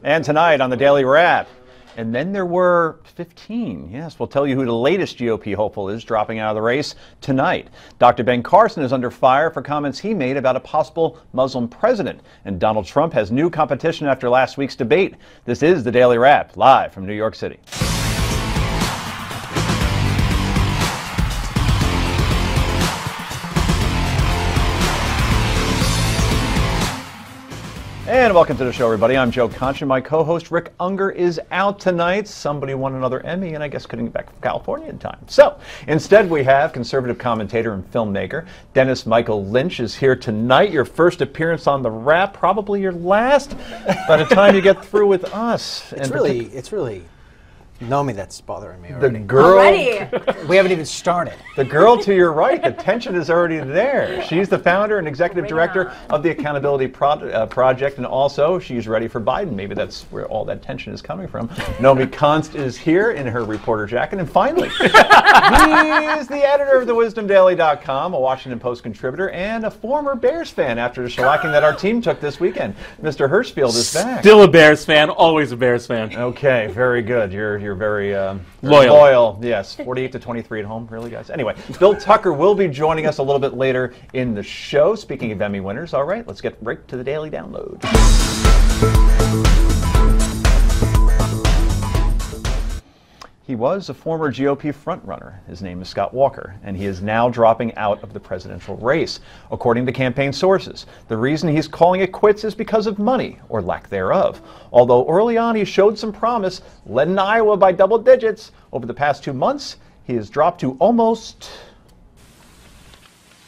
And tonight on the Daily Wrap. And then there were 15. Yes, we'll tell you who the latest GOP hopeful is dropping out of the race tonight. Dr. Ben Carson is under fire for comments he made about a possible Muslim president. And Donald Trump has new competition after last week's debate. This is the Daily Wrap, live from New York City. And welcome to the show, everybody. I'm Joe Concha. My co-host Rick Unger is out tonight. Somebody won another Emmy, and I guess couldn't get back from California in time. So instead, we have conservative commentator and filmmaker Dennis Michael Lynch is here tonight. Your first appearance on the Wrap, probably your last by the time you get through with us. It's really Nomi that's bothering me already. The girl, we haven't even started. The girl to your right, the tension is already there. She's the founder and executive director of the Accountability Project, and also she's ready for Biden. Maybe that's where all that tension is coming from. Nomi Konst is here in her reporter jacket, and finally, he's the editor of thewisdomdaily.com, a Washington Post contributor, and a former Bears fan after the shellacking that our team took this weekend. Mr. Hirschfield is back. Still a Bears fan, always a Bears fan. Okay, very good. You're very loyal. Yes, 48-23 at home, really, guys. Anyway, Bill Tucker will be joining us a little bit later in the show. Speaking of Emmy winners, all right, let's get right to the Daily Download. He was a former GOP frontrunner. His name is Scott Walker, and he is now dropping out of the presidential race. According to campaign sources, the reason he's calling it quits is because of money, or lack thereof. Although early on he showed some promise, led in Iowa by double digits, over the past 2 months, he has dropped to almost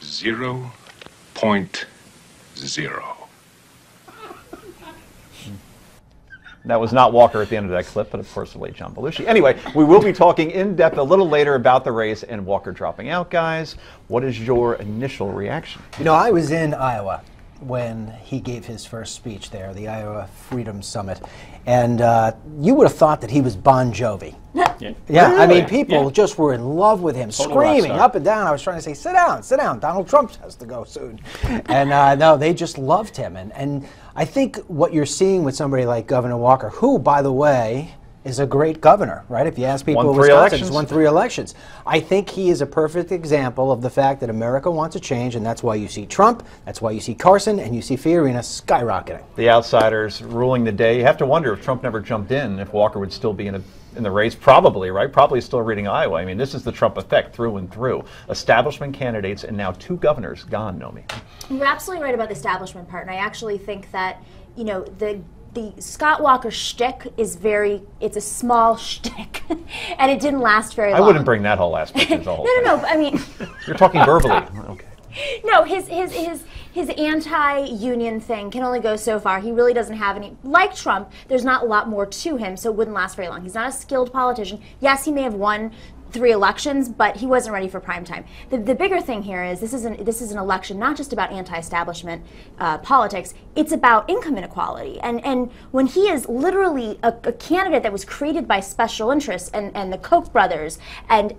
0.0. That was not Walker at the end of that clip, but of course the late John Belushi. Anyway, we will be talking in depth a little later about the race and Walker dropping out, guys. What is your initial reaction? You know, I was in Iowa when he gave his first speech there, the Iowa Freedom Summit, and you would have thought that he was Bon Jovi. Yeah, really? I mean, people just were in love with him, screaming up and down. I was trying to say, sit down, Donald Trump has to go soon. And no, they just loved him. And I think what you're seeing with somebody like Governor Walker, who, by the way, is a great governor, right? If you ask people in Wisconsin, he's won 3 elections. I think he is a perfect example of the fact that America wants a change, and that's why you see Trump, that's why you see Carson, and you see Fiorina skyrocketing. The outsiders ruling the day. You have to wonder if Trump never jumped in, if Walker would still be in the race. Probably, right? Probably still reading Iowa. I mean, this is the Trump effect through and through. Establishment candidates and now 2 governors gone, Nomi. You're absolutely right about the establishment part, and I actually think that, you know, the Scott Walker shtick is it's a small shtick, and it didn't last very long. I wouldn't bring that whole aspect into the whole thing. No, I mean... You're talking verbally. Okay. No, his anti-union thing can only go so far. He really doesn't have any... Like Trump, there's not a lot more to him, so it wouldn't last very long. He's not a skilled politician. Yes, he may have won 3 elections, but he wasn't ready for prime time. The bigger thing here is this is an election not just about anti-establishment politics. It's about income inequality. And when he is literally a candidate that was created by special interests and the Koch brothers and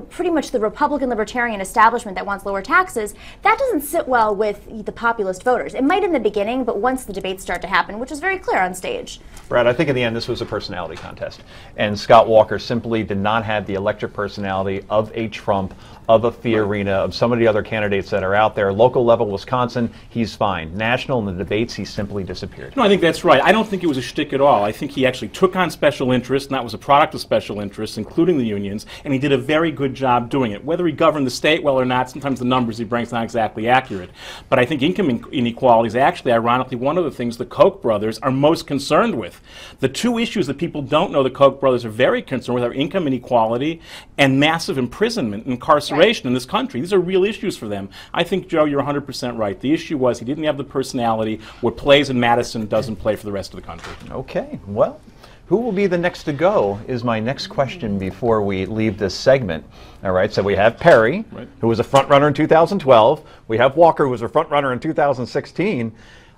pretty much the Republican libertarian establishment that wants lower taxes, that doesn't sit well with the populist voters. It might in the beginning, but once the debates start to happen, which is very clear on stage. Brad, I think in the end this was a personality contest. And Scott Walker simply did not have the electric personality of a Trump, of a Fiorina, of some of the other candidates that are out there. Local level, Wisconsin, he's fine. National, in the debates, he simply disappeared. No, I think that's right. I don't think it was a shtick at all. I think he actually took on special interests, and that was a product of special interests, including the unions, and he did a very good job doing it. Whether he governed the state well or not, sometimes the numbers he brings are not exactly accurate. But I think income inequality is actually, ironically, one of the things the Koch brothers are most concerned with. The 2 issues that people don't know the Koch brothers are very concerned with are income inequality and massive imprisonment and incarceration in this country. These are real issues for them. I think, Joe, you're 100% right. The issue was he didn't have the personality. What plays in Madison doesn't play for the rest of the country. Okay, well, who will be the next to go is my next question before we leave this segment. All right, so we have Perry, who was a front runner in 2012. We have Walker, who was a front runner in 2016.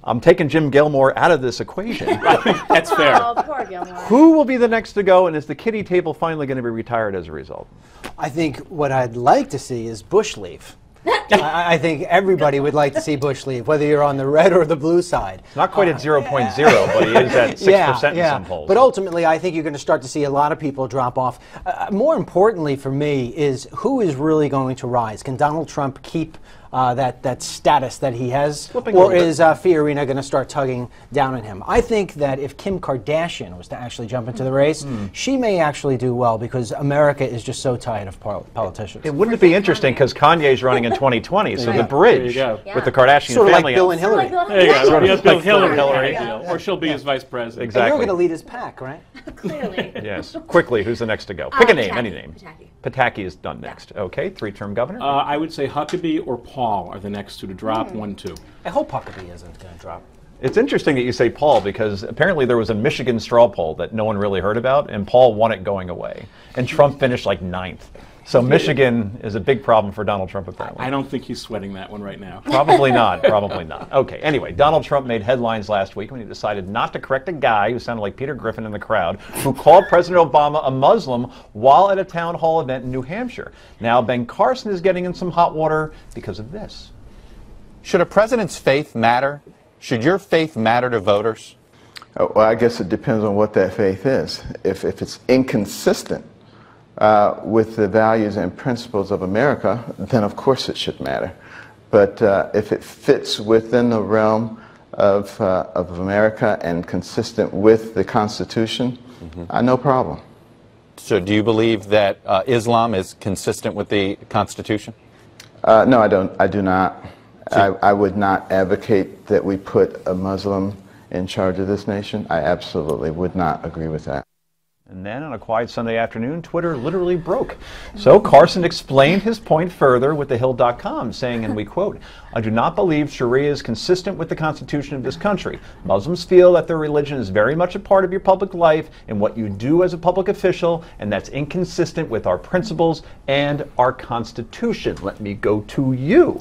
I'm taking Jim Gilmore out of this equation. That's fair. Oh, poor Gilmore. Who will be the next to go, and is the kiddie table finally going to be retired as a result? I think what I'd like to see is Bush leave. I think everybody would like to see Bush leave, whether you're on the red or the blue side. Not quite at 0.0, but he is at 6% in some polls. But ultimately, I think you're going to start to see a lot of people drop off. More importantly for me is who is really going to rise? Can Donald Trump keep that status that he has, or is Fiorina going to start tugging down on him? I think that if Kim Kardashian was to actually jump into the race, she may actually do well because America is just so tired of politicians. Wouldn't it be interesting because Kanye's running in 2020, so the bridge with the Kardashian sort of family. Like Bill and Hillary. There you go. Sort of Yes, Bill like Hillary. Hillary. Or she'll be his vice president. Exactly. And you're going to lead his pack, right? Clearly. Yes. Quickly, who's the next to go? Pick a name, Pataki. any name. Pataki. Pataki is done next. Okay, 3-term governor. I would say Huckabee or Paul are the next two to drop. 1-2. I hope Huckabee isn't going to drop. It's interesting that you say Paul because apparently there was a Michigan straw poll that no one really heard about, and Paul won it going away. And Trump finished like 9th. So Michigan is a big problem for Donald Trump, apparently. I don't think he's sweating that one right now. Probably not. Probably not. Okay. Anyway, Donald Trump made headlines last week when he decided not to correct a guy who sounded like Peter Griffin in the crowd, who called President Obama a Muslim while at a town hall event in New Hampshire. Now, Ben Carson is getting in some hot water because of this. Should a president's faith matter? Should your faith matter to voters? Well, I guess it depends on what that faith is. If it's inconsistent with the values and principles of America, then of course it should matter. But if it fits within the realm of America and consistent with the Constitution, no problem. So do you believe that Islam is consistent with the Constitution? No, I don't. I do not. I would not advocate that we put a Muslim in charge of this nation. I absolutely would not agree with that. And then on a quiet Sunday afternoon, Twitter literally broke. So Carson explained his point further with TheHill.com, saying, and we quote, "I do not believe Sharia is consistent with the Constitution of this country. Muslims feel that their religion is very much a part of your public life and what you do as a public official, and that's inconsistent with our principles and our Constitution." Let me go to you.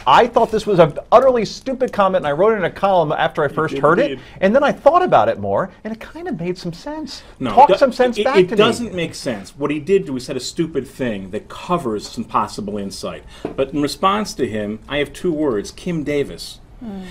I thought this was an utterly stupid comment, and I wrote it in a column after I first heard it, and then I thought about it more, and it kind of made some sense. Talk some sense back to me. It doesn't make sense. What he did was said a stupid thing that covers some possible insight. But in response to him, I have 2 words, Kim Davis.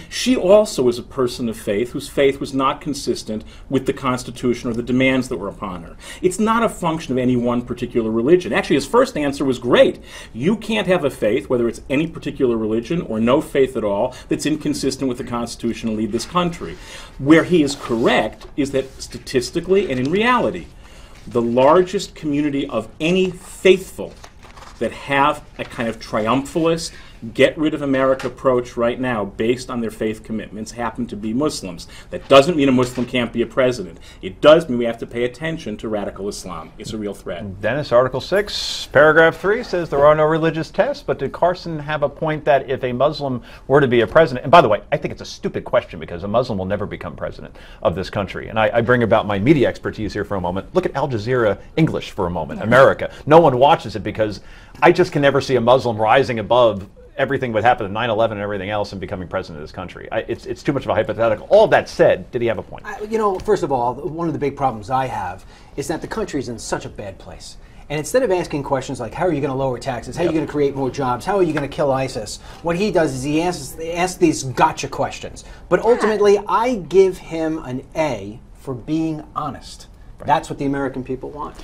She also is a person of faith whose faith was not consistent with the Constitution or the demands that were upon her. It's not a function of any one particular religion. Actually, his first answer was great. You can't have a faith, whether it's any particular religion or no faith at all, that's inconsistent with the Constitution and lead this country. Where he is correct is that statistically and in reality, the largest community of any faithful that have a kind of triumphalist, get rid of America approach right now based on their faith commitments happen to be Muslims. That doesn't mean a Muslim can't be a president. It does mean we have to pay attention to radical Islam. It's a real threat. Dennis, Article 6, paragraph 3 says there are no religious tests, but did Carson have a point that if a Muslim were to be a president, and by the way, I think it's a stupid question because a Muslim will never become president of this country. And I bring about my media expertise here for a moment. Look at Al Jazeera English for a moment, America. No one watches it because I just can never see a Muslim rising above everything would happen in 9/11 and everything else and becoming president of this country. It's too much of a hypothetical. All that said, did he have a point? First of all, one of the big problems I have is that the country is in such a bad place. And instead of asking questions like, how are you going to lower taxes? How are you going to create more jobs? How are you going to kill ISIS? What he does is he asks these gotcha questions. But ultimately, I give him an A for being honest. Right. That's what the American people want.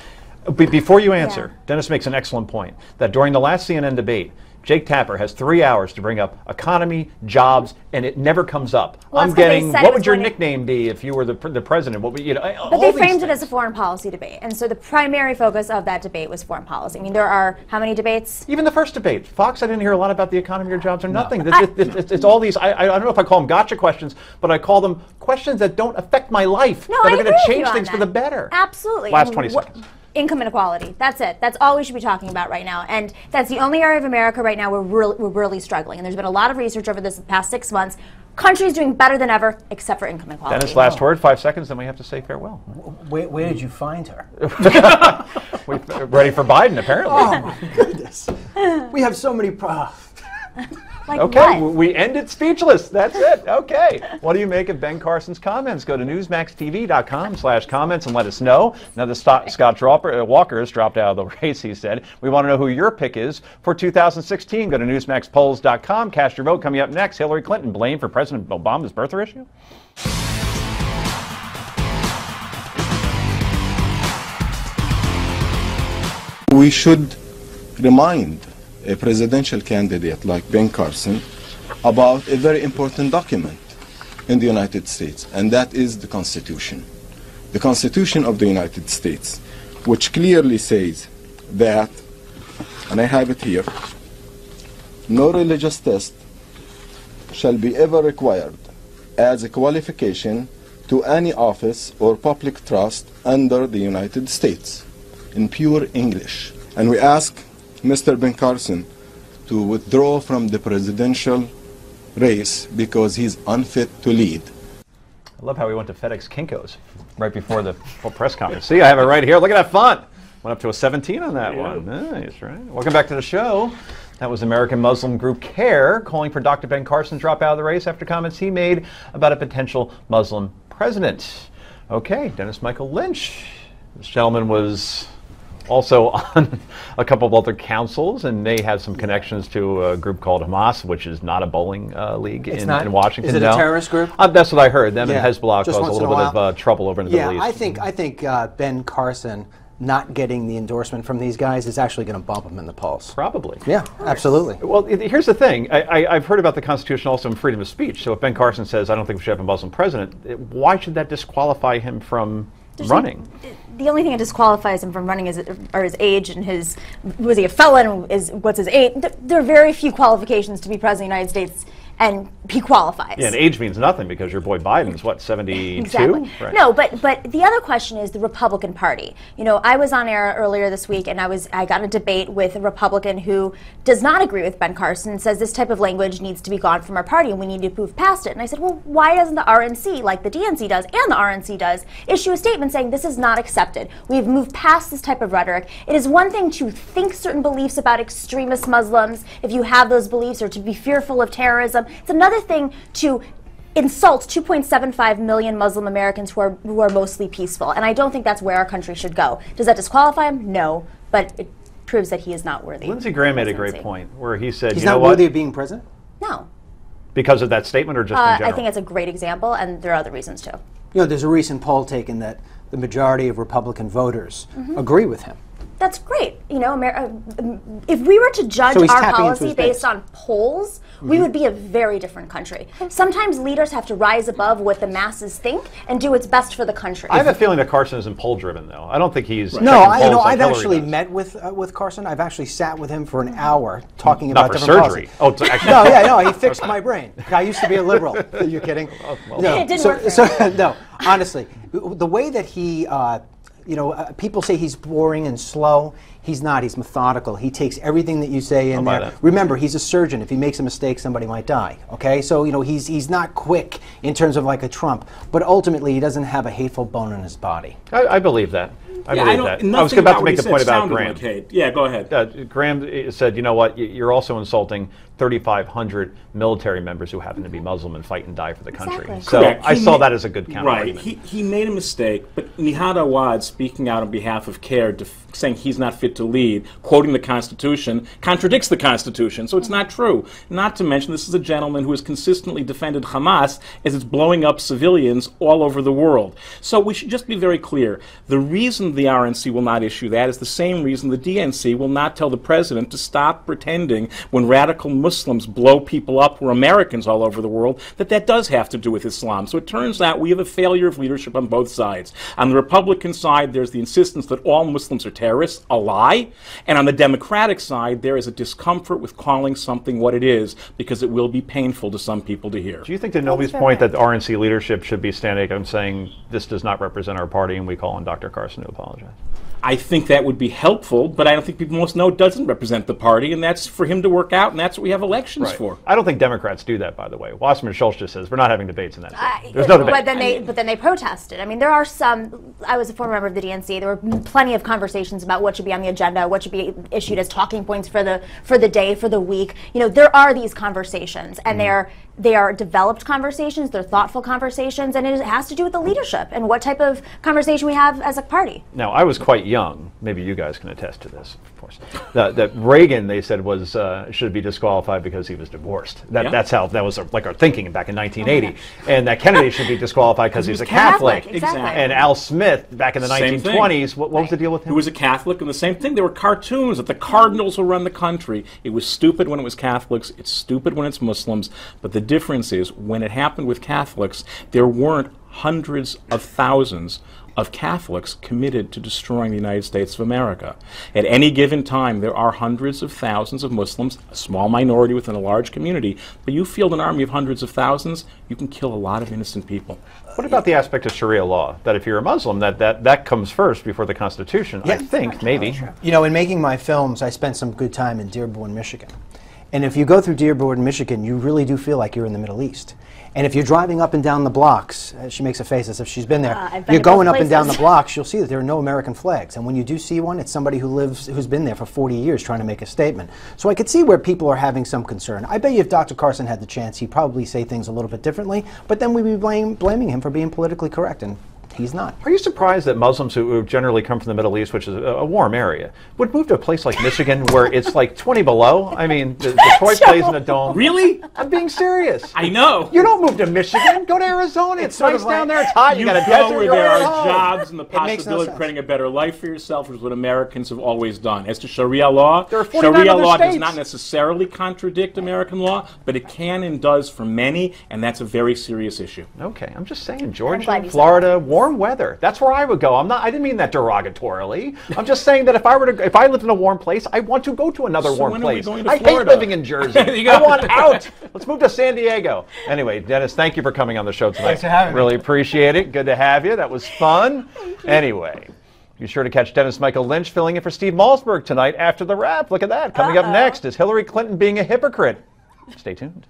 Before you answer, Dennis makes an excellent point that during the last CNN debate, Jake Tapper has 3 hours to bring up economy, jobs, and it never comes up. Well, I'm getting, what would your nickname be if you were the president? What would But they framed it as a foreign policy debate, and so the primary focus of that debate was foreign policy. I mean, there are how many debates? Even the first debate, Fox, I didn't hear a lot about the economy or jobs or nothing. It's all these, I don't know if I call them gotcha questions, but I call them questions that don't affect my life, that are going to change things for the better. Absolutely. Last 20 seconds. Income inequality. That's it. That's all we should be talking about right now. And that's the only area of America right now where we're really struggling. And there's been a lot of research over this past 6 months. Country's doing better than ever, except for income inequality. Dennis, last word, 5 seconds, then we have to say farewell. Where did you find her? We're ready for Biden, apparently. Oh, my goodness. We have so many problems. Like Okay, what? we end it speechless. That's it. Okay. What do you make of Ben Carson's comments? Go to newsmaxtv.com/comments and let us know. Now that Scott Walker has dropped out of the race, he said. We want to know who your pick is for 2016. Go to newsmaxpolls.com. Cast your vote. Coming up next, Hillary Clinton blamed for President Obama's birther issue. We should remind a presidential candidate like Ben Carson about a very important document in the United States, and that is the Constitution. The Constitution of the United States, which clearly says that, and I have it here, no religious test shall be ever required as a qualification to any office or public trust under the United States, in pure English. And we ask Mr. Ben Carson to withdraw from the presidential race because he's unfit to lead. I love how we went to FedEx Kinko's right before the full press conference. See, I have it right here. Look at that font. Went up to a 17 on that one. Nice, right? Welcome back to the show. That was American Muslim group CARE calling for Dr. Ben Carson to drop out of the race after comments he made about a potential Muslim president. Okay, Dennis Michael Lynch. This gentleman was also on a couple of other councils and may have some connections to a group called Hamas, which is not a bowling league in Washington. Is it a terrorist group? That's what I heard. Them and Hezbollah Just caused a little bit of trouble over in the Middle East. I think Ben Carson not getting the endorsement from these guys is actually going to bump him in the polls. Probably. Yeah, absolutely. Well, here's the thing. I've heard about the Constitution also in freedom of speech. So if Ben Carson says, I don't think we should have a Muslim president, why should that disqualify him from running? The only thing that disqualifies him from running is his age and was he a felon? What's his age? There are very few qualifications to be president of the United States, and he qualifies. Yeah, and age means nothing because your boy Biden's what, 72? Exactly. Right. No, but the other question is the Republican Party. You know, I was on air earlier this week, and I got a debate with a Republican who does not agree with Ben Carson and says this type of language needs to be gone from our party and we need to move past it. And I said, well, why doesn't the RNC, like the DNC does and the RNC does, issue a statement saying this is not accepted? We've moved past this type of rhetoric. It is one thing to think certain beliefs about extremist Muslims, if you have those beliefs, or to be fearful of terrorism. It's another thing to insult 2.75 million Muslim Americans who are mostly peaceful. And I don't think that's where our country should go. Does that disqualify him? No. But it proves that he is not worthy. Lindsey Graham made a great point where he said, he's not worthy of being president? No. Because of that statement or just in general? I think it's a great example, and there are other reasons too. You know, there's a recent poll taken that the majority of Republican voters agree with him. That's great. You know, if we were to judge our policy based on polls, we would be a very different country. Sometimes leaders have to rise above what the masses think and do what's best for the country. I have a feeling that Carson isn't poll driven, though. I don't think he's I've actually met with Carson. I've actually sat with him for an hour talking about different surgery. Policies. Oh, actually, he fixed my brain. I used to be a liberal. Are you kidding? No. It didn't work for him. No, honestly, the way that he. People say he's boring and slow. He's not. He's methodical. He takes everything that you say in there. Remember, he's a surgeon. If he makes a mistake, somebody might die. Okay, so he's not quick in terms of like a Trump, but ultimately he doesn't have a hateful bone in his body. I believe that. I believe that. I was about to make the point about Graham. Yeah, go ahead. Graham said, you know what, you're also insulting 3,500 military members who happen to be Muslim and fight and die for the country. Exactly. So I saw that as a good counter argument. Right. He made a mistake, but Nihad Awad, speaking out on behalf of CARE, saying he's not fit to lead, quoting the Constitution, contradicts the Constitution, so it's not true. Not to mention, this is a gentleman who has consistently defended Hamas as it's blowing up civilians all over the world. So we should just be very clear. The reason the RNC will not issue that is the same reason the DNC will not tell the president to stop pretending when radical Muslims blow people up who are Americans all over the world that does have to do with Islam. So it turns out we have a failure of leadership on both sides. On the Republican side, there's the insistence that all Muslims are terrorists, a lie. And on the Democratic side, there is a discomfort with calling something what it is because it will be painful to some people to hear. Do you think that nobody's point that the RNC leadership should be standing up and saying this does not represent our party and we call on Dr. Carson to apologize? I think that would be helpful, but I don't think people most know it doesn't represent the party, and that's for him to work out, and that's what we have elections for. I don't think Democrats do that, by the way. Wasserman Schultz just says we're not having debates in that. There's no debate. But then they protested. I mean, there are some. I was a former member of the DNC. There were plenty of conversations about what should be on the agenda, what should be issued as talking points for the day, for the week. You know, there are these conversations, and they are developed conversations, they're thoughtful conversations, and it has to do with the leadership and what type of conversation we have as a party. Now, I was quite young. Maybe you guys can attest to this, of course. That Reagan, they said, was should be disqualified because he was divorced. That's how that was like our thinking back in 1980. And that Kennedy should be disqualified because he was a Catholic. Exactly. And Al Smith, back in the 1920s, what was the deal with him? He was a Catholic, and the same thing. There were cartoons that the Cardinals will run the country. It was stupid when it was Catholics. It's stupid when it's Muslims. But the difference is, when it happened with Catholics, there weren't hundreds of thousands of Catholics committed to destroying the United States of America. At any given time, there are hundreds of thousands of Muslims, a small minority within a large community, but you field an army of hundreds of thousands, you can kill a lot of innocent people. What about the aspect of Sharia law, that if you're a Muslim, that comes first before the Constitution? I think, maybe. You know, in making my films, I spent some good time in Dearborn, Michigan. And if you go through Dearborn, Michigan, you really do feel like you're in the Middle East. And if you're driving up and down the blocks, she makes a face as if she's been there, you're going up and down the blocks, you'll see that there are no American flags. And when you do see one, it's somebody who's been there for 40 years trying to make a statement. So I could see where people are having some concern. I bet you if Dr. Carson had the chance, he'd probably say things a little bit differently, but then we'd be blaming him for being politically correct. And he's not. Are you surprised that Muslims who generally come from the Middle East, which is a warm area, would move to a place like Michigan where it's like 20 below? I mean, Detroit plays in a dome. Really? I'm being serious. I know. You don't move to Michigan. Go to Arizona. It's nice down there. It's hot. You got a desert. Where there are jobs and the possibility of creating a better life for yourself, which is what Americans have always done. As to Sharia law, Sharia law does not necessarily contradict American law, but it can and does for many, and that's a very serious issue. Okay, I'm just saying, Georgia, Florida, warm weather. That's where I would go. I didn't mean that derogatorily. I'm just saying that if I lived in a warm place, I want to go to another warm place. I hate living in Jersey. I want out. Let's move to San Diego. Anyway, Dennis, thank you for coming on the show tonight. Thanks for having me. Really appreciate it. Good to have you. That was fun. Anyway, be sure to catch Dennis Michael Lynch filling in for Steve Malzberg tonight after the wrap. Look at that. Coming up next is Hillary Clinton being a hypocrite. Stay tuned.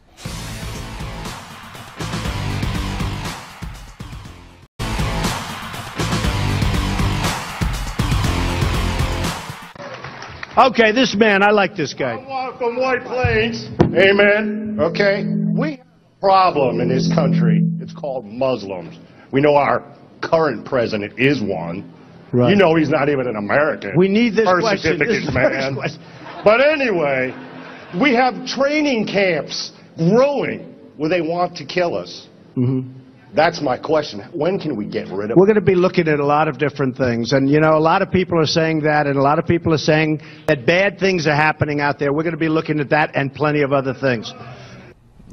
Okay, this man, I like this guy. I'm from White Plains. Amen. Okay? We have a problem in this country. It's called Muslims. We know our current president is one. Right. You know he's not even an American. We need this Birth question. certificate, man. But anyway, we have training camps growing where they want to kill us. Mm-hmm. That's my question. When can we get rid of We're going to be looking at a lot of different things. And, you know, a lot of people are saying that, and a lot of people are saying that bad things are happening out there. We're going to be looking at that and plenty of other things.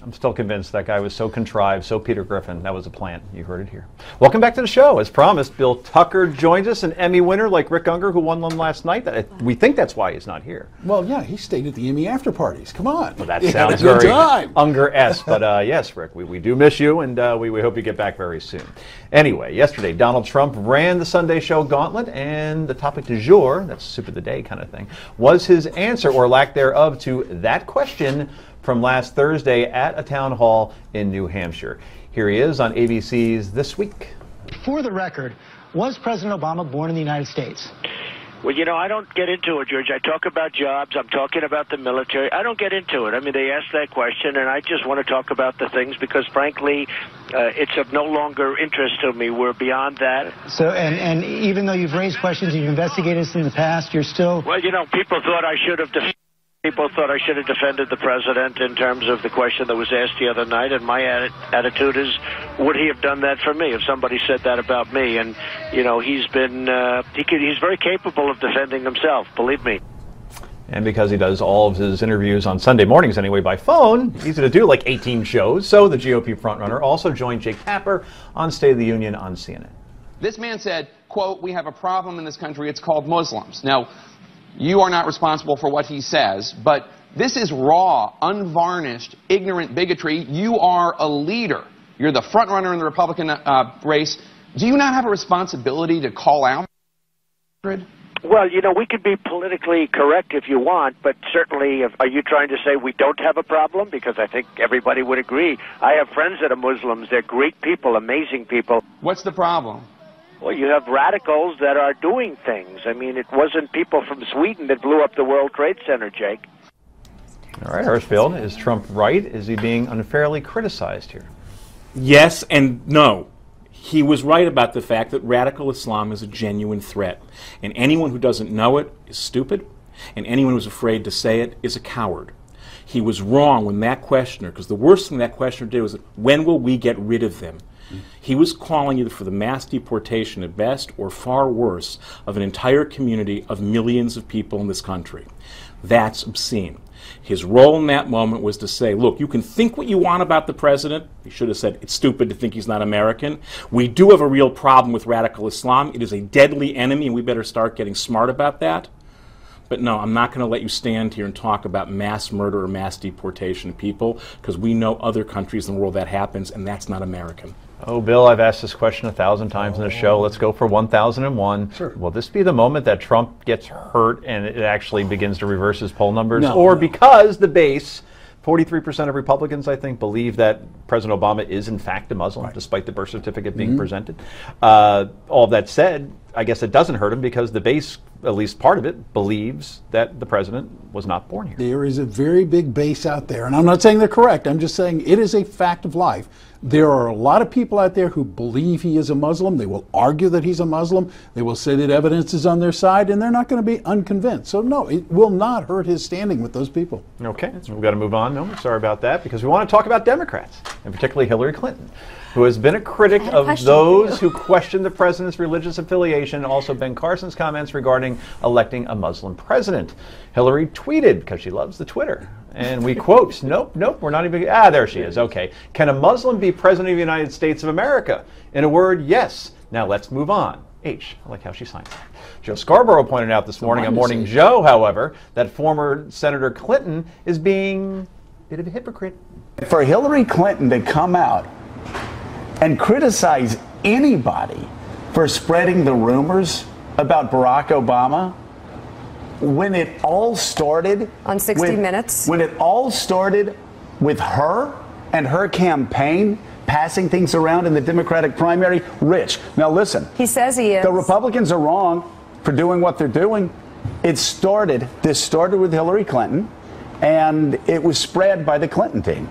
I'm still convinced that guy was so contrived, so Peter Griffin. That was a plant. You heard it here. Welcome back to the show. As promised, Bill Tucker joins us, an Emmy winner like Rick Unger, who won one last night. We think that's why he's not here. Well, yeah, he stayed at the Emmy after parties. Come on. Well, that sounds very Unger-esque. But yes, Rick, we do miss you, and we hope you get back very soon. Anyway, yesterday, Donald Trump ran the Sunday show gauntlet, and the topic du jour, that's soup of the day kind of thing, was his answer, or lack thereof, to that question from last Thursday at a town hall in New Hampshire. Here he is on ABC's This Week. For the record, was President Obama born in the United States? Well, you know, I don't get into it, George. I talk about jobs. I'm talking about the military. I don't get into it. I mean, they asked that question, and I just want to talk about the things because, frankly, it's of no longer interest to me. We're beyond that. So, and even though you've raised questions, you've investigated this in the past, you're still... Well, you know, people thought I should have defended the president in terms of the question that was asked the other night, and my attitude is, would he have done that for me if somebody said that about me? And, you know, he's very capable of defending himself, believe me. And because he does all of his interviews on Sunday mornings anyway by phone, easy to do, like 18 shows, so the GOP frontrunner also joined Jake Tapper on State of the Union on CNN. This man said, quote, "We have a problem in this country, it's called Muslims." Now, you are not responsible for what he says, but this is raw, unvarnished, ignorant bigotry. You are a leader. You're the front runner in the Republican race. Do you not have a responsibility to call out? Well, you know, we could be politically correct if you want, but certainly, are you trying to say we don't have a problem? Because I think everybody would agree. I have friends that are Muslims. They're great people, amazing people. What's the problem? Well, you have radicals that are doing things. I mean, it wasn't people from Sweden that blew up the World Trade Center, Jake. All right, Hirschfeld, is Trump right? Is he being unfairly criticized here? Yes and no. He was right about the fact that radical Islam is a genuine threat. And anyone who doesn't know it is stupid, and anyone who's afraid to say it is a coward. He was wrong when that questioner, because the worst thing that questioner did was, when will we get rid of them? He was calling either for the mass deportation at best, or far worse, of an entire community of millions of people in this country. That's obscene. His role in that moment was to say, look, you can think what you want about the president. He should have said, it's stupid to think he's not American. We do have a real problem with radical Islam. It is a deadly enemy, and we better start getting smart about that. But no, I'm not going to let you stand here and talk about mass murder or mass deportation of people, because we know other countries in the world that happens, and that's not American. Oh, Bill, I've asked this question 1,000 times in the show. Let's go for 1,001. Sure. Will this be the moment that Trump gets hurt and it actually begins to reverse his poll numbers? No, or no. because the base, 43% of Republicans, I think, believe that President Obama is in fact a Muslim, despite the birth certificate being presented. All that said, I guess it doesn't hurt him because the base, at least part of it, believes that the president was not born here. There is a very big base out there, and I'm not saying they're correct. I'm just saying it is a fact of life. There are a lot of people out there who believe he is a Muslim. They will argue that he's a Muslim. They will say that evidence is on their side, and they're not going to be unconvinced. So no, it will not hurt his standing with those people. Okay, so we've got to move on. No, sorry about that, because we want to talk about Democrats, and particularly Hillary Clinton, who has been a critic of those who question the president's religious affiliation, also Ben Carson's comments regarding electing a Muslim president. Hillary tweeted, because she loves the Twitter, and we quote, nope, we're not even, there she is, okay. Can a Muslim be president of the United States of America? In a word, yes. Now let's move on. H, I like how she signs that. Joe Scarborough pointed out this morning on Morning Joe, however, that former Senator Clinton is being a bit of a hypocrite. For Hillary Clinton to come out and criticize anybody for spreading the rumors about Barack Obama, when it all started on 60 Minutes, when it all started with her and her campaign passing things around in the Democratic primary. Rich, now listen, he says he is. The Republicans are wrong for doing what they're doing. This started with Hillary Clinton, and it was spread by the Clinton team.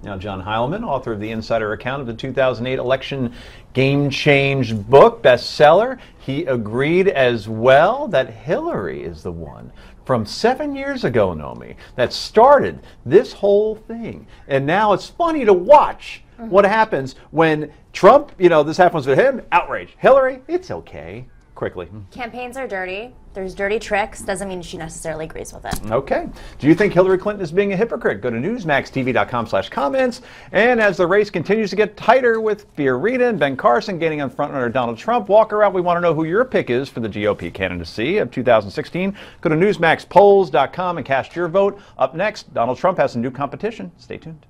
Now, John Heilman, author of the Insider Account of the 2008 election Game Change book, bestseller, he agreed as well that Hillary is the one from 7 years ago, Nomi, that started this whole thing. And now it's funny to watch what happens when Trump, this happens with him, outrage. Hillary, it's okay. Quickly. Campaigns are dirty. There's dirty tricks. Doesn't mean she necessarily agrees with it. Okay. Do you think Hillary Clinton is being a hypocrite? Go to newsmaxtv.com/comments. And as the race continues to get tighter with Fiorina and Ben Carson gaining on frontrunner Donald Trump, walk around. We want to know who your pick is for the GOP candidacy of 2016. Go to newsmaxpolls.com and cast your vote. Up next, Donald Trump has some new competition. Stay tuned.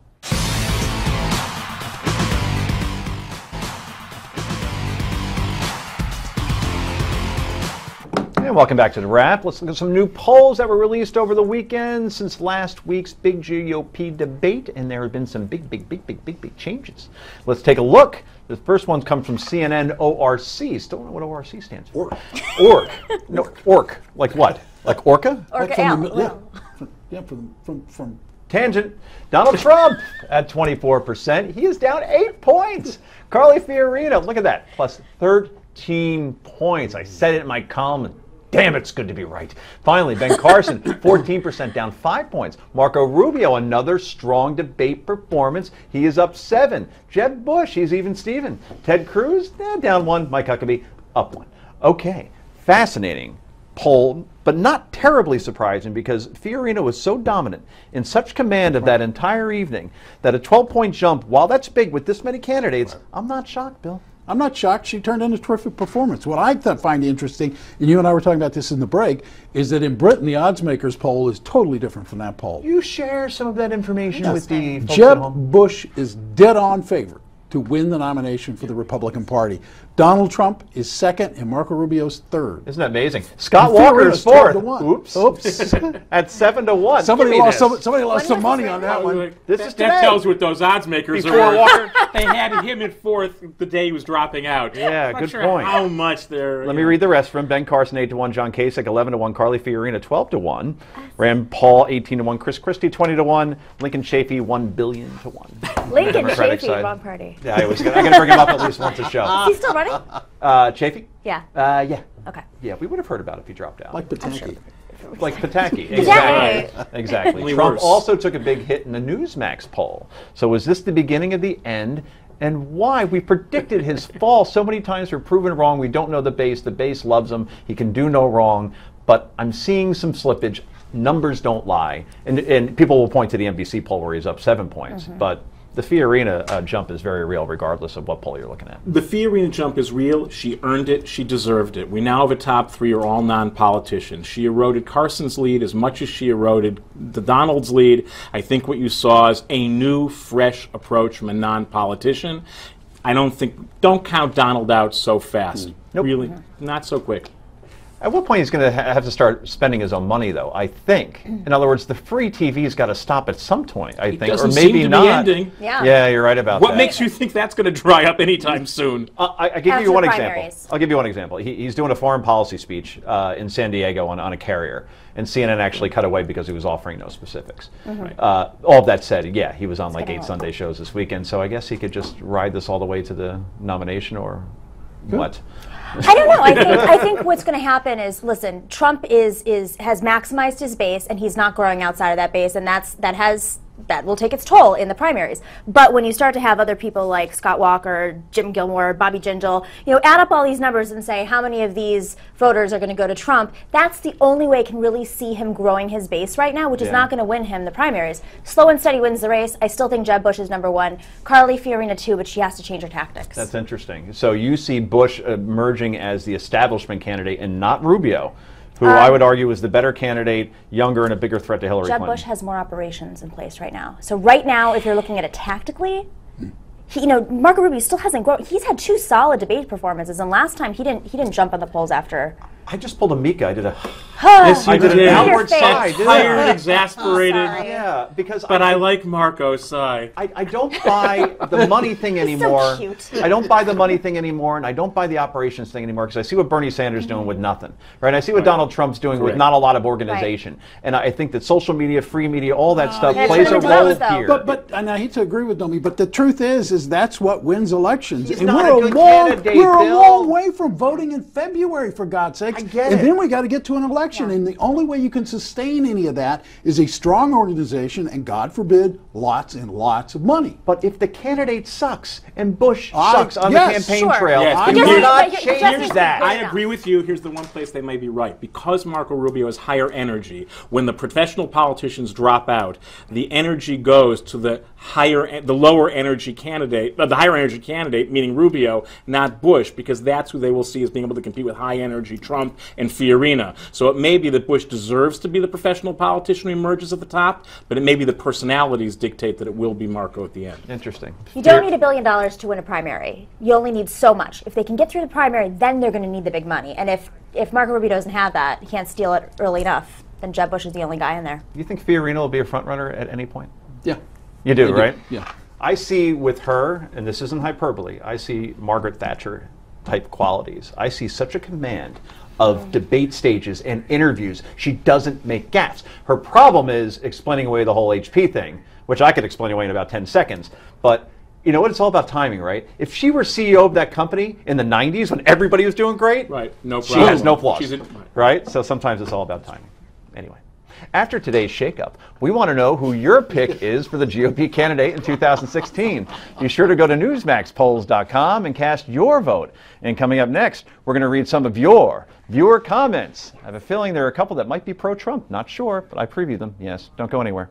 And welcome back to The Wrap. Let's look at some new polls that were released over the weekend since last week's big GOP debate, and there have been some big changes. Let's take a look. The first one comes from CNN ORC. Still don't know what ORC stands for. Orc. No, orc. Like what? Like orca? Orca. From Tangent. Donald Trump at 24%. He is down 8 points. Carly Fiorina, look at that, plus 13 points. I said it in my column. Damn, it's good to be right. Finally, Ben Carson, 14%, down 5 points. Marco Rubio, another strong debate performance. He is up 7. Jeb Bush, he's even Steven. Ted Cruz, down 1. Mike Huckabee, up 1. Okay, fascinating poll, but not terribly surprising because Fiorina was so dominant, in such command of that entire evening, that a 12-point jump, while that's big with this many candidates, I'm not shocked, Bill. I'm not shocked. She turned in a terrific performance. What I find interesting, and you and I were talking about this in the break, is that in Britain, the odds makers poll is totally different from that poll. You share some of that information with the folks Jeb at home? Bush is dead on favorite. to win the nomination for the Republican Party. Donald Trump is second and Marco Rubio's third. Isn't that amazing? Scott And Walker Fiorina's is fourth. 12-1. Oops. Oops. At 7-1. Somebody Give me lost this. somebody lost some money on that one. This is That today. tells you what those odds makers Before are. Walker. They had him in fourth the day he was dropping out. Yeah, I'm not good sure point. how much they're. Let me read the rest from Ben Carson 8-1, John Kasich 11-1, Carly Fiorina 12-1, Rand Paul 18-1, Chris Christie 20-1, Lincoln Chafee 1,000,000,000 to 1. Lincoln Democratic Chafee, side. wrong party. Yeah, I got to bring him up at least once a show. Is he still running? Chafee? Yeah. Yeah. Okay. Yeah, we would have heard about it if he dropped out. Like Pataki. Like Pataki. Pataki. Exactly. Exactly. Only Trump worse. also took a big hit in the Newsmax poll. So was this the beginning of the end? And why? We predicted his fall so many times. We're proven wrong. We don't know the base. The base loves him. He can do no wrong. But I'm seeing some slippage. Numbers don't lie. And people will point to the NBC poll where he's up 7 points. But the Fiorina jump is very real regardless of what poll you're looking at. The Fiorina jump is real. She earned it. She deserved it. We now have a top three are all non-politicians. She eroded Carson's lead as much as she eroded the Donald's lead. I think what you saw is a new, fresh approach from a non-politician. Don't count Donald out so fast. Nope. Really, not so quick. At what point he's going to have to start spending his own money, though? I think. In other words, the free TV's got to stop at some point. I think, doesn't or maybe seem to not. be ending. Yeah. Yeah, you're right about What that. makes you think that's going to dry up anytime soon? I give After you one primaries. example. I'll give you one example. He's doing a foreign policy speech in San Diego on a carrier, and CNN actually cut away because he was offering no specifics. All of that said, yeah, he was on like 8 Sunday shows this weekend, so I guess he could just ride this all the way to the nomination, or what? I don't know. I think what's going to happen is, listen, Trump has maximized his base, and he's not growing outside of that base, and that will take its toll in the primaries. But when you start to have other people like Scott Walker, Jim Gilmore, Bobby Jindal, add up all these numbers and say how many of these voters are going to go to Trump, that's the only way I can really see him growing his base right now, which is not going to win him the primaries. Slow and steady wins the race. I still think Jeb Bush is #1. Carly Fiorina 2, but she has to change her tactics. That's interesting. So you see Bush emerging as the establishment candidate and not Rubio, who I would argue is the better candidate, younger and a bigger threat to Hillary Jeb Clinton. Bush has more operations in place right now. So right now, if you're looking at it tactically, Marco Rubio still hasn't grown. He's had 2 solid debate performances, and last time he didn't jump on the polls after. I just pulled a Mika. I did a Yes, you I did did. an outward side. didn't I? Tired, exasperated. Yeah, because But I like Marco's side. I don't buy the money thing anymore. cute. I don't buy the money thing anymore, and I don't buy the operations thing anymore because I see what Bernie Sanders is doing with nothing, right? I see what Donald Trump's doing with Correct. not a lot of organization, and I think that social media, free media, all that stuff yeah, plays a it's role limited though. here. But and I hate to agree with Domi, but the truth is that's what wins elections. He's and not we're a good candidate, we're a Bill. long way from voting in February, for God's sakes. I get and it. then we got to get to an election, and the only way you can sustain any of that is a strong organization, and God forbid, lots and lots of money. But if the candidate sucks and Bush sucks on yes, the campaign sure. trail, Yes, you but do here's- not but change here's- that. I agree with you. Here's the one place they may be right. Because Marco Rubio has higher energy, when the professional politicians drop out, the energy goes to the lower energy candidate, the higher energy candidate, meaning Rubio, not Bush, because that's who they will see as being able to compete with high energy Trump and Fiorina. So it may be that Bush deserves to be the professional politician who emerges at the top, but it may be the personalities dictate that it will be Marco at the end. Interesting. You don't need $1 billion to win a primary. You only need so much. If they can get through the primary, then they're going to need the big money. And if Marco Rubio doesn't have that, he can't steal it early enough, then Jeb Bush is the only guy in there. You think Fiorina will be a front runner at any point? Yeah. You do, I do, right? yeah. I see with her, and this isn't hyperbole, I see Margaret Thatcher type qualities. I see such a command of debate stages and interviews. She doesn't make gaps. Her problem is explaining away the whole HP thing, which I could explain away in about 10 seconds. But you know what? It's all about timing, right? If she were CEO of that company in the 90s when everybody was doing great, Right, no she problem. has no flaws, She's right? So sometimes it's all about timing. Anyway. After today's shakeup, we want to know who your pick is for the GOP candidate in 2016. Be sure to go to newsmaxpolls.com and cast your vote. And coming up next, we're going to read some of your viewer comments. I have a feeling there are a couple that might be pro-Trump. Not sure, but I preview them. Yes, don't go anywhere.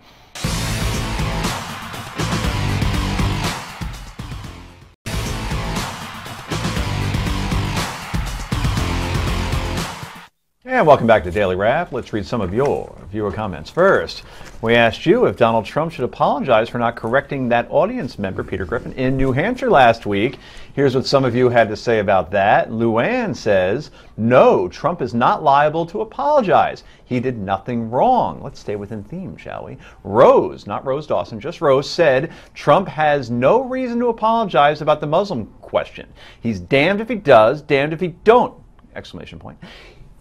And welcome back to Daily Wrap. Let's read some of your viewer comments. First, we asked you if Donald Trump should apologize for not correcting that audience member, Peter Griffin, in New Hampshire last week. Here's what some of you had to say about that. Luann says, no, Trump is not liable to apologize. He did nothing wrong. Let's stay within theme, shall we? Rose, not Rose Dawson, just Rose, said Trump has no reason to apologize about the Muslim question. He's damned if he does, damned if he don't! Exclamation point.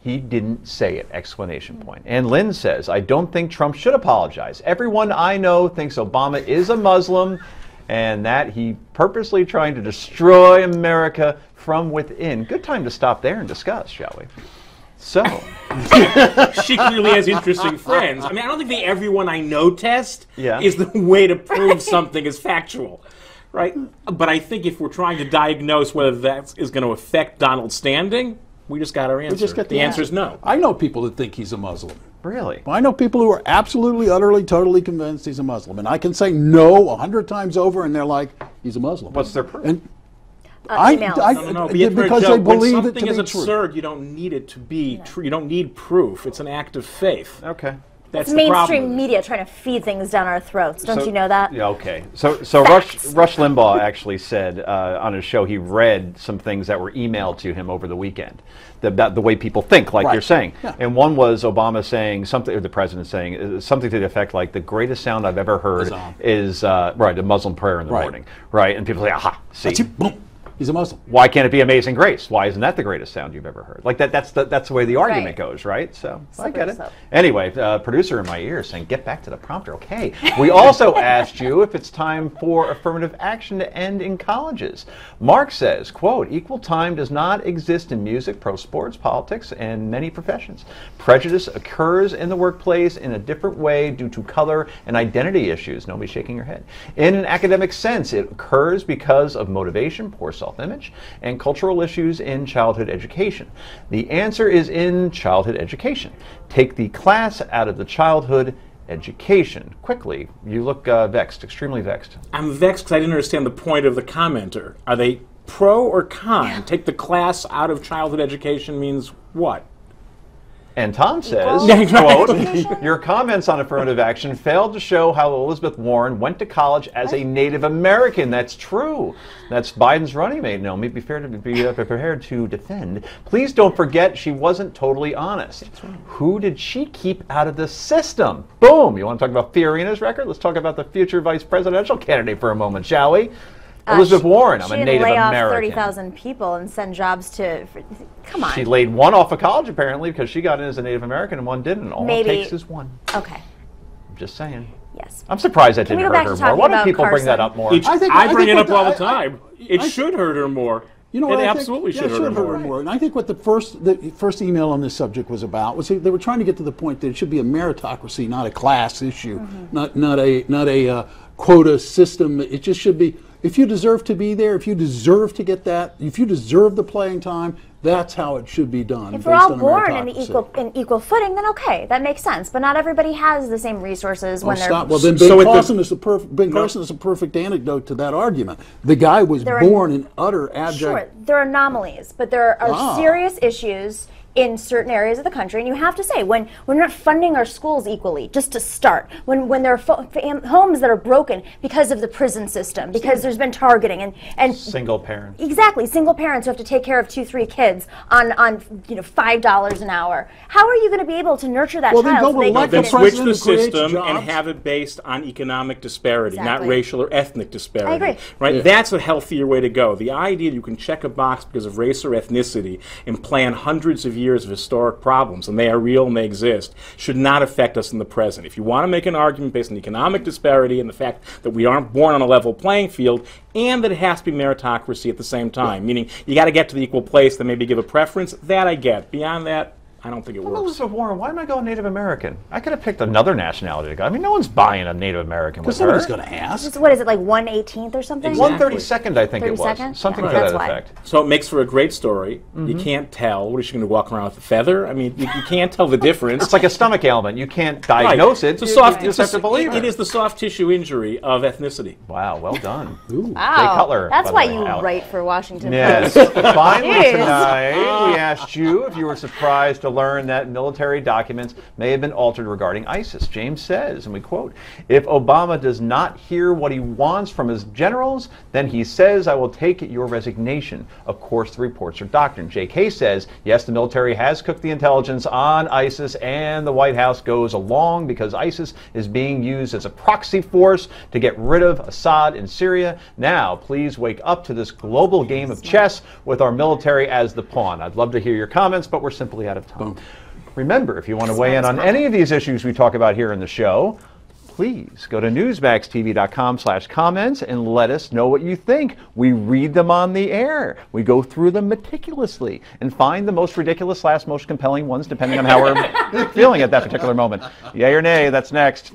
He didn't say it! Exclamation point. And Lynn says, I don't think Trump should apologize. Everyone I know thinks Obama is a Muslim and that he purposely trying to destroy America from within. Good time to stop there and discuss, shall we? So. She clearly has interesting friends. I mean, I don't think the everyone I know test is the way to prove something is factual. Right? But I think if we're trying to diagnose whether that is going to affect Donald's standing, we just got our answer. We just got the answer is no. I know people that think he's a Muslim. Really? I know people who are absolutely, utterly, totally convinced he's a Muslim. And I can say no 100 times over, and they're like, he's a Muslim. What's their proof? And No, because they believe it to be true. When something is absurd, you don't need it to be true. You don't need proof. It's an act of faith. Okay. That's mainstream media trying to feed things down our throats. Don't you know that? Yeah, okay. So Rush Limbaugh actually said on his show he read some things that were emailed to him over the weekend about the way people think, like you're saying. Yeah. And one was Obama saying something, or the president saying something to the effect like, the greatest sound I've ever heard is a Muslim prayer in the morning. Right? And people say, aha, see. That's it, boom. He's a Muslim. Why can't it be Amazing Grace? Why isn't that the greatest sound you've ever heard? Like that's the way the argument goes, right? So I get it. Anyway, producer in my ear saying, get back to the prompter. Okay. We also asked you if it's time for affirmative action to end in colleges. Mark says, quote, equal time does not exist in music, pro sports, politics, and many professions. Prejudice occurs in the workplace in a different way due to color and identity issues. Nobody's shaking your head. In an academic sense, it occurs because of motivation, poor self-image, and cultural issues in childhood education. The answer is in childhood education. Take the class out of the childhood education. Quickly, you look vexed, extremely vexed. I'm vexed because I didn't understand the point of the commenter. Are they pro or con? Take the class out of childhood education means what? And Tom says, quote, your comments on affirmative action failed to show how Elizabeth Warren went to college as a Native American. That's true. That's Biden's running mate. No, be fair to be prepared to defend. Please don't forget she wasn't totally honest. Who did she keep out of the system? Boom. You want to talk about Fiorina's record? Let's talk about the future vice presidential candidate for a moment, shall we? Elizabeth Warren, I'm a Native American. She didn't lay off 30,000 people and send jobs to, come on. She laid one off of college apparently because she got in as a Native American and one didn't. All it takes is one. Okay. I'm just saying. Yes. I'm surprised that didn't hurt her more. Why don't people bring that up more? I bring it up all the time. It should hurt her more. You know what? It absolutely should hurt her more. And I think what the first email on this subject was about was they were trying to get to the point that it should be a meritocracy, not a class issue, not a quota system. It just should be, if you deserve to be there, if you deserve to get that, if you deserve the playing time, that's how it should be done. If we're all born in equal footing, then okay, that makes sense. But not everybody has the same resources when they're. Well, then Ben Carson is a perfect anecdote to that argument. The guy was born in utter abject. Sure, there are anomalies, but there are serious issues in certain areas of the country, and you have to say, when we're not funding our schools equally, just to start, when there are homes that are broken because of the prison system, because there's been targeting and single parents. Exactly, single parents who have to take care of 2-3 kids on $5 an hour. How are you going to be able to nurture that child? Then switch the system and have it based on economic disparity, not racial or ethnic disparity. I agree. Right? Yeah. That's a healthier way to go. The idea that you can check a box because of race or ethnicity and plan hundreds of years of historic problems, and they are real and they exist, should not affect us in the present. If you want to make an argument based on economic disparity and the fact that we aren't born on a level playing field, and that it has to be meritocracy at the same time, meaning you got to get to the equal place, then maybe give a preference, that I get. Beyond that, I don't think it works. Elizabeth Warren, why am I going Native American? I could have picked another nationality to go. I mean, no one's buying a Native American with her. Somebody's going to ask. What is it, like 1/18th or something? Exactly. 1/32, I think it was. Something to that effect. So it makes for a great story. You can't tell. What, is she going to walk around with a feather? I mean, you can't tell the difference. It's like a stomach ailment. You can't diagnose it. It's soft, you just have to believe it. It is the soft tissue injury of ethnicity. Wow, well done. Wow. Jay Cutler. That's why you write for Washington Post. Yes. Finally tonight, we asked you if you were surprised to learn that military documents may have been altered regarding ISIS. James says, and we quote, "If Obama does not hear what he wants from his generals, then he says, I will take your resignation. Of course, the reports are doctrine." JK says, yes, the military has cooked the intelligence on ISIS, and the White House goes along because ISIS is being used as a proxy force to get rid of Assad in Syria. Now, please wake up to this global game of chess with our military as the pawn. I'd love to hear your comments, but we're simply out of time. Remember, if you want to weigh in on any of these issues we talk about here in the show, please go to newsmaxtv.com/comments and let us know what you think. We read them on the air. We go through them meticulously and find the most ridiculous / most compelling ones depending on how we're feeling at that particular moment. Yay or nay, that's next.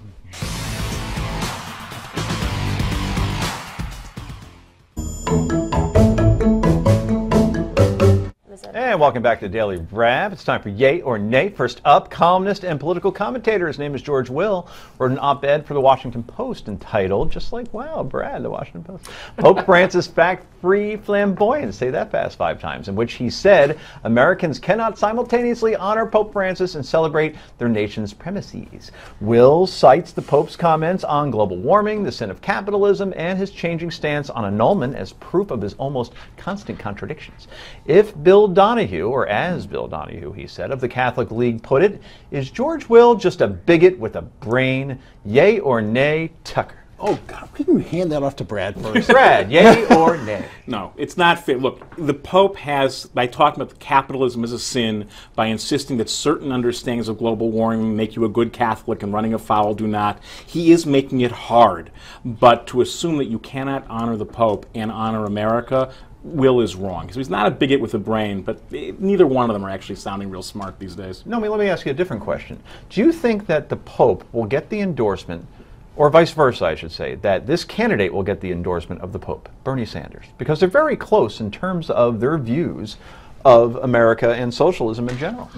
And welcome back to Daily Wrap. It's time for Yay or Nay. First up, columnist and political commentator. His name is George Will. Wrote an op-ed for the Washington Post entitled, just like, wow, Brad, the Washington Post, Pope Francis Fact-Free Flamboyance, say that fast 5 times, in which he said Americans cannot simultaneously honor Pope Francis and celebrate their nation's premises. Will cites the Pope's comments on global warming, the sin of capitalism, and his changing stance on annulment as proof of his almost constant contradictions. If Bill Donahue, or as Bill Donahue, he said, of the Catholic League put it, is George Will just a bigot with a brain? Yay or nay, Tucker? Oh, God, can you hand that off to Brad first? Brad, yay or nay? No, it's not fair. Look, the Pope has, by talking about capitalism as a sin, by insisting that certain understandings of global warming make you a good Catholic and running afoul do not, he is making it hard. But to assume that you cannot honor the Pope and honor America, Will is wrong. So he's not a bigot with a brain, but neither one of them are actually sounding real smart these days. No, let me ask you a different question. Do you think that the Pope will get the endorsement, or vice versa, I should say, that this candidate will get the endorsement of the Pope, Bernie Sanders? Because they're very close in terms of their views of America and socialism in general.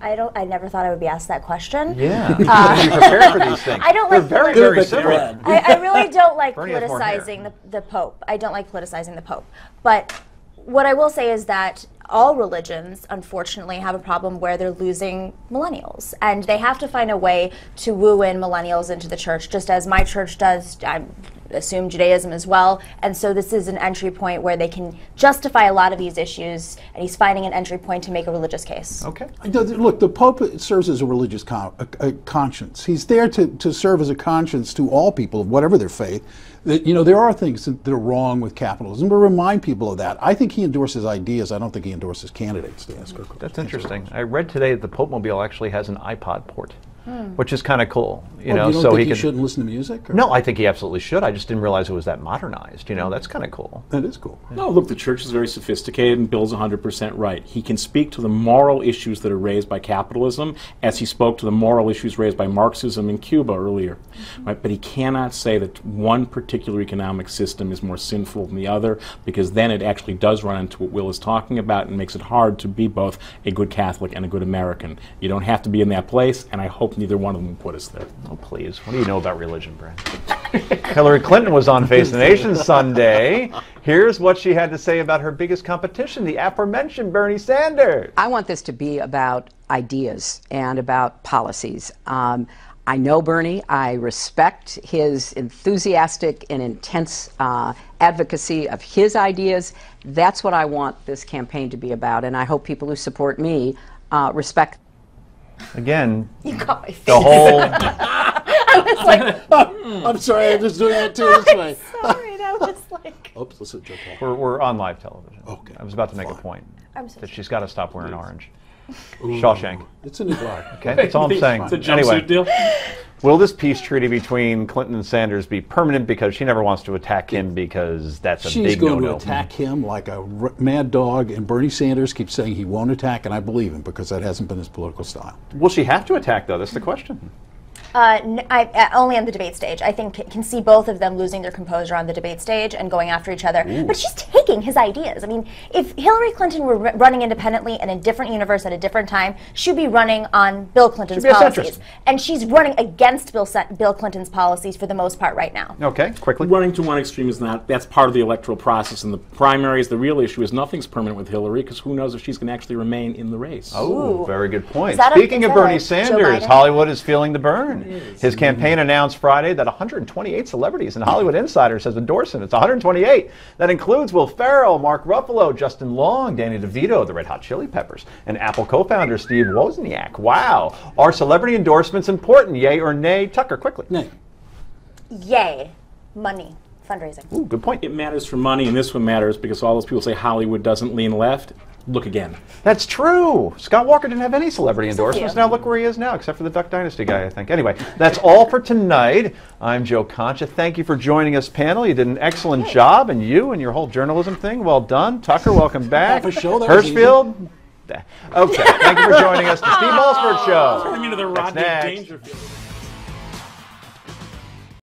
I never thought I would be asked that question. Yeah, you prepare for these things. I don't They're like very similar. I really don't like Bernie has more politicizing the Pope. I don't like politicizing the Pope. But what I will say is that all religions, unfortunately, have a problem where they're losing millennials. And they have to find a way to woo in millennials into the church, just as my church does. I assume Judaism as well. And so this is an entry point where they can justify a lot of these issues, and he's finding an entry point to make a religious case. Okay. Look, the Pope serves as a religious conscience. He's there to serve as a conscience to all people, whatever their faith. That, you know, there are things that are wrong with capitalism, but remind people of that. I think he endorses ideas. I don't think he endorses candidates, to ask her. That's interesting. I read today that the Pope Mobile actually has an iPod port. Which is kind of cool, you know. You don't so think he shouldn't listen to music? Or? No, I think he absolutely should. I just didn't realize it was that modernized. You know, that's kind of cool. That is cool. No, look, the church is very sophisticated, and Bill's 100% right. He can speak to the moral issues that are raised by capitalism, as he spoke to the moral issues raised by Marxism in Cuba earlier. Right? But he cannot say that one particular economic system is more sinful than the other, because then it actually does run into what Will is talking about and makes it hard to be both a good Catholic and a good American. You don't have to be in that place, and I hope neither one of them will put us there. Oh, please. What do you know about religion, Brad? Hillary Clinton was on Face the Nation Sunday. Here's what she had to say about her biggest competition, the aforementioned Bernie Sanders. I want this to be about ideas and about policies. I know Bernie. I respect his enthusiastic and intense advocacy of his ideas. That's what I want this campaign to be about, and I hope people who support me respect. Again, you got my face. The whole. I was like, I'm sorry, I'm just doing that too this way. Sorry, that was like. Oops, listen, we're on live television. Okay. I was about to make a point I'm so that she's got to stop wearing orange. Ooh. Shawshank. It's a new black. Okay, that's all I'm saying. It's a jumpsuit Anyway, deal. will this peace treaty between Clinton and Sanders be permanent? Because she never wants to attack him because that's a She's big going no-no. to attack him like a mad dog, and Bernie Sanders keeps saying he won't attack, and I believe him because that hasn't been his political style. Will she have to attack, though? That's the question. Only on the debate stage. I think can see both of them losing their composure on the debate stage and going after each other. Ooh. But she's taking his ideas. I mean, if Hillary Clinton were running independently in a different universe at a different time, she'd be running on Bill Clinton's policies. And she's running against Bill Clinton's policies for the most part right now. Okay, quickly. Running to one extreme is not, that's part of the electoral process. In the primaries, the real issue is nothing's permanent with Hillary, because who knows if she's going to actually remain in the race. Oh, very good point. Speaking of Bernie Sanders, Hollywood is feeling the burn. His campaign announced Friday that 128 celebrities and Hollywood Insider says endorse him. It's 128. That includes Will Ferrell, Mark Ruffalo, Justin Long, Danny DeVito, the Red Hot Chili Peppers, and Apple co-founder Steve Wozniak. Wow. Are celebrity endorsements important? Yay or nay? Tucker, quickly. Nay. Yay. Money. Fundraising. Ooh, good point. It matters for money, and this one matters because all those people say Hollywood doesn't lean left. Look again. That's true. Scott Walker didn't have any celebrity endorsements. Now look where he is now, except for the Duck Dynasty guy, I think. Anyway, that's all for tonight. I'm Joe Concha. Thank you for joining us, panel. You did an excellent job, and you and your whole journalism thing, well done. Tucker, welcome back. Half a show, that was Hirschfield. Okay, thank you for joining us. The Steve Malzberg Show. Turn me into the That's Rodney next. Dangerfield.